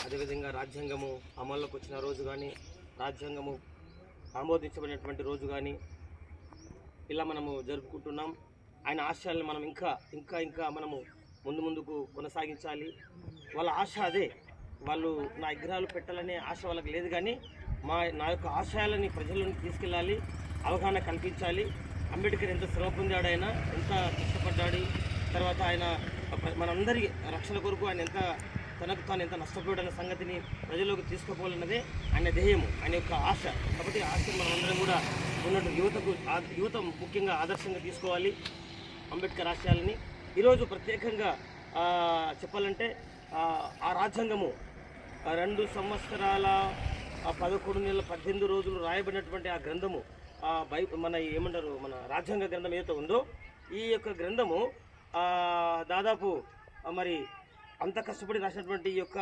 అదేవిధంగా రాజ్యాంగము అమల్లోకి వచ్చిన రోజు కానీ, రాజ్యాంగము ఆమోదించబడినటువంటి రోజు కానీ ఇలా మనము జరుపుకుంటున్నాం. ఆయన ఆశయాలను మనం ఇంకా మనము ముందుకు కొనసాగించాలి. వాళ్ళ ఆశ అదే. వాళ్ళు నా విగ్రహాలు పెట్టాలనే ఆశ వాళ్ళకి లేదు, కానీ నా యొక్క ఆశయాలని ప్రజలను తీసుకెళ్ళాలి, అవగాహన కల్పించాలి. అంబేద్కర్ ఎంత శ్రమ పొందాడు, ఆయన ఎంత కష్టపడ్డాడు, తర్వాత ఆయన మనందరి రక్షణ కొరకు ఆయన తనకు తాను ఎంత నష్టపోయాడన్న సంగతిని ప్రజల్లోకి తీసుకుపోవాలన్నదే ఆయన ధ్యేయము, ఆయన యొక్క ఆశ. కాబట్టి ఆశ మనందరం కూడా ఉన్నట్టు యువత ముఖ్యంగా ఆదర్శంగా తీసుకోవాలి అంబేద్కర్ ఆశయాలని. ఈరోజు ప్రత్యేకంగా చెప్పాలంటే ఆ రాజ్యాంగము 2 సంవత్సరాల 11 నెలల 18 రోజులు రాయబడినటువంటి ఆ గ్రంథము, మన రాజ్యాంగ గ్రంథం ఏదైతే ఉందో, ఈ యొక్క గ్రంథము దాదాపు మరి అంత కష్టపడి రాసినటువంటి ఈ యొక్క